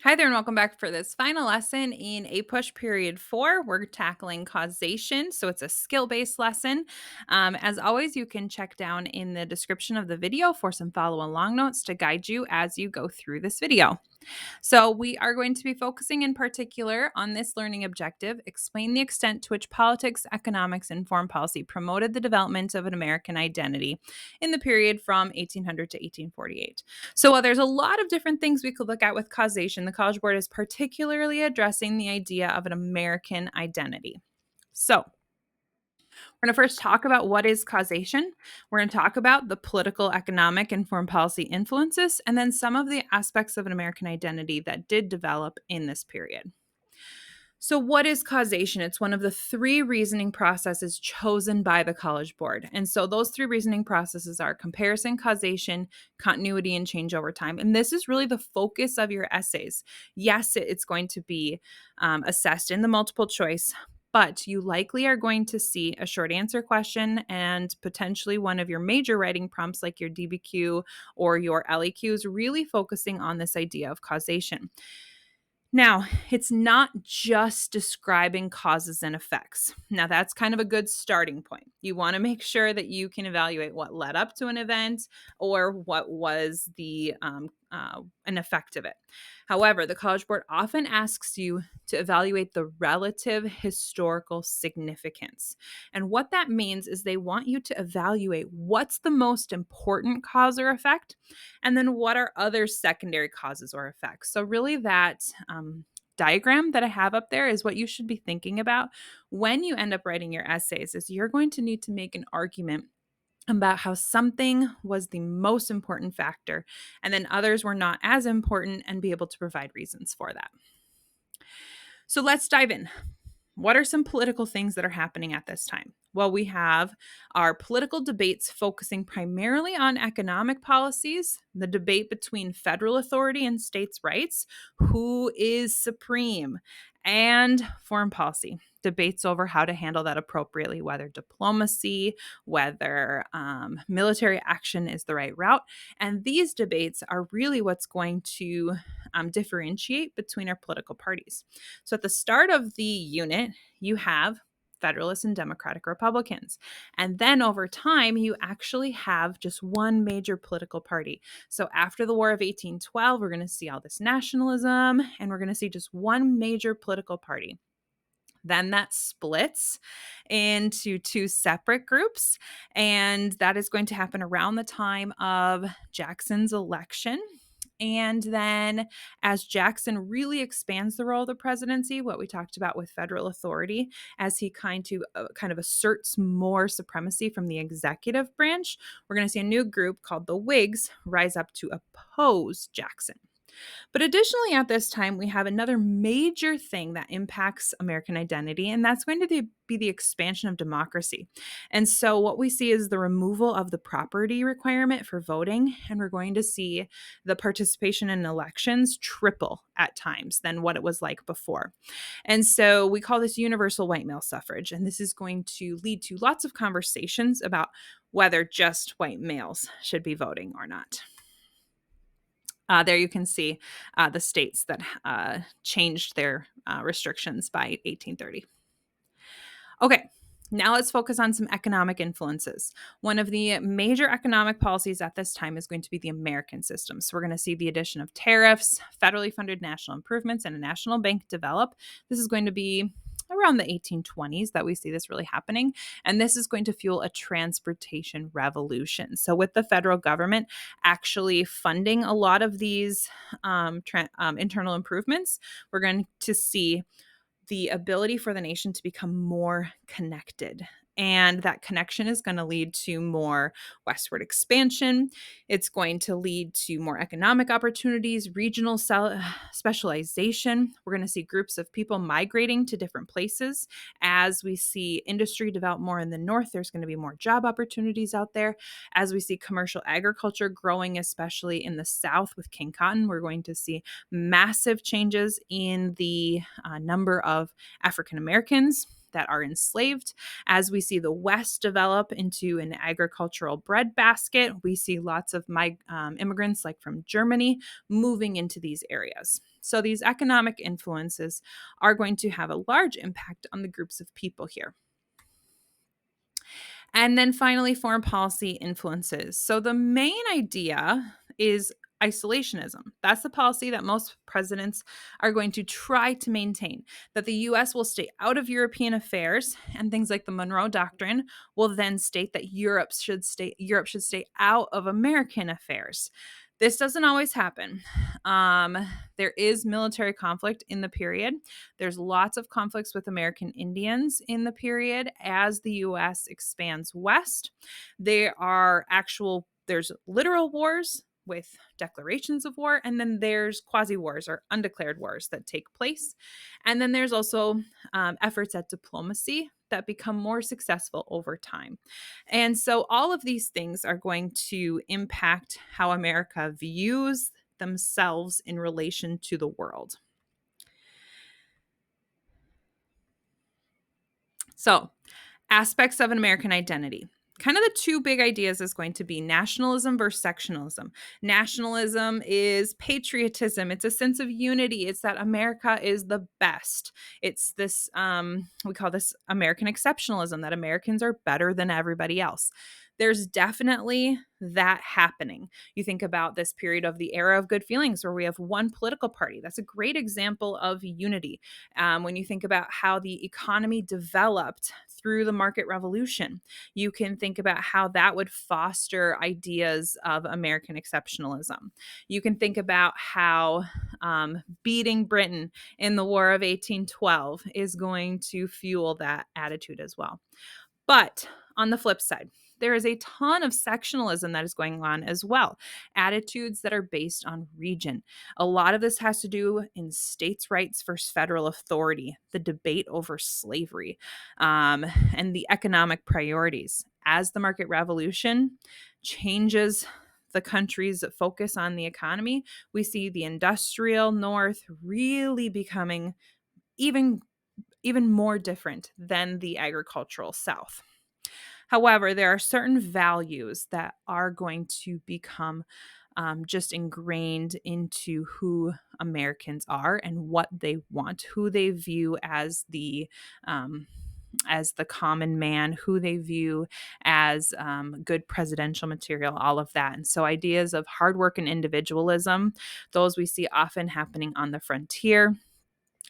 Hi there, and welcome back for this final lesson in APUSH Period 4. We're tackling causation, so it's a skill-based lesson. As always, you can check down in the description of the video for some follow-along notes to guide you as you go through this video. So, we are going to be focusing in particular on this learning objective: explain the extent to which politics, economics, and foreign policy promoted the development of an American identity in the period from 1800 to 1848. So, while there's a lot of different things we could look at with causation, the College Board is particularly addressing the idea of an American identity. So, we're going to first talk about what is causation. We're going to talk about the political, economic, and foreign policy influences, and then some of the aspects of an American identity that did develop in this period. So, what is causation? It's one of the three reasoning processes chosen by the College Board. And so, those three reasoning processes are comparison, causation, continuity, and change over time. And this is really the focus of your essays. Yes, it's going to be assessed in the multiple choice, but you likely are going to see a short answer question and potentially one of your major writing prompts, like your DBQ or your LEQs, really focusing on this idea of causation. Now, it's not just describing causes and effects. Now, that's kind of a good starting point. You want to make sure that you can evaluate what led up to an event or what was the an effect of it. However, the College Board often asks you to evaluate the relative historical significance. And what that means is they want you to evaluate what's the most important cause or effect, and then what are other secondary causes or effects. So, really, that diagram that I have up there is what you should be thinking about when you end up writing your essays. Is you're going to need to make an argument about how something was the most important factor and then others were not as important, and be able to provide reasons for that. So let's dive in. What are some political things that are happening at this time? Well, we have our political debates focusing primarily on economic policies, the debate between federal authority and states' rights, who is supreme, and foreign policy, debates over how to handle that appropriately, whether diplomacy, whether military action is the right route. And these debates are really what's going to differentiate between our political parties. So at the start of the unit, you have Federalists and Democratic Republicans. And then over time, you actually have just one major political party. So after the War of 1812, we're going to see all this nationalism, and we're going to see just one major political party. Then that splits into two separate groups, and that is going to happen around the time of Jackson's election. And then, as Jackson really expands the role of the presidency, what we talked about with federal authority, as he kind of asserts more supremacy from the executive branch, we're going to see a new group called the Whigs rise up to oppose Jackson. But additionally, at this time, we have another major thing that impacts American identity, and that's going to be the expansion of democracy. And so what we see is the removal of the property requirement for voting, and we're going to see the participation in elections triple at times than what it was like before. And so we call this universal white male suffrage, and this is going to lead to lots of conversations about whether just white males should be voting or not. There you can see the states that changed their restrictions by 1830. Okay, now let's focus on some economic influences. One of the major economic policies at this time is going to be the American system. So we're going to see the addition of tariffs, federally funded national improvements, and a national bank develop. This is going to be around the 1820s that we see this really happening. And this is going to fuel a transportation revolution. So with the federal government actually funding a lot of these internal improvements, we're going to see the ability for the nation to become more connected. And that connection is going to lead to more westward expansion. It's going to lead to more economic opportunities, regional specialization. We're going to see groups of people migrating to different places. As we see industry develop more in the north, there's going to be more job opportunities out there. As we see commercial agriculture growing, especially in the south with King Cotton, we're going to see massive changes in the number of African Americans that are enslaved. As we see the West develop into an agricultural breadbasket, we see lots of immigrants, like from Germany, moving into these areas. So these economic influences are going to have a large impact on the groups of people here. And then finally, foreign policy influences. So the main idea is isolationism. That's the policy that most presidents are going to try to maintain, that the US will stay out of European affairs, and things like the Monroe Doctrine will then state that Europe should stay out of American affairs. This doesn't always happen. Um, there is military conflict in the period. There's lots of conflicts with American Indians in the period as the US expands west. There's literal wars with declarations of war, and then there's quasi wars or undeclared wars that take place. And then there's also efforts at diplomacy that become more successful over time. And so all of these things are going to impact how America views themselves in relation to the world. So, aspects of an American identity. Kind of the two big ideas is going to be nationalism versus sectionalism. Nationalism is patriotism. It's a sense of unity. It's that America is the best. It's this, we call this American exceptionalism, that Americans are better than everybody else. There's definitely that happening. You think about this period of the era of good feelings where we have one political party. That's a great example of unity. When you think about how the economy developed through the market revolution, you can think about how that would foster ideas of American exceptionalism. You can think about how beating Britain in the War of 1812 is going to fuel that attitude as well. But on the flip side, there is a ton of sectionalism that is going on as well. Attitudes that are based on region. A lot of this has to do in states' rights versus federal authority, the debate over slavery, and the economic priorities. As the market revolution changes the country's focus on the economy, we see the industrial North really becoming even more different than the agricultural South. However, there are certain values that are going to become just ingrained into who Americans are and what they want, who they view as the common man, who they view as good presidential material, all of that. And so ideas of hard work and individualism, those we see often happening on the frontier.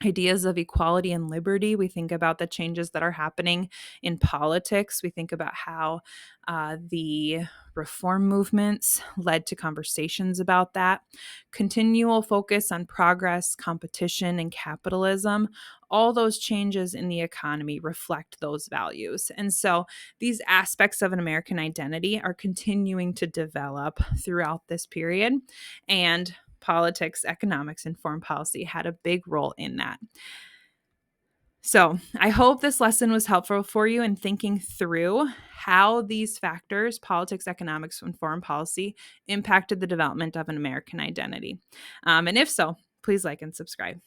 Ideas of equality and liberty. We think about the changes that are happening in politics. We think about how the reform movements led to conversations about that. Continual focus on progress, competition, and capitalism. All those changes in the economy reflect those values. And so these aspects of an American identity are continuing to develop throughout this period. And politics, economics, and foreign policy had a big role in that. So I hope this lesson was helpful for you in thinking through how these factors, politics, economics, and foreign policy, impacted the development of an American identity. And if so, please like and subscribe.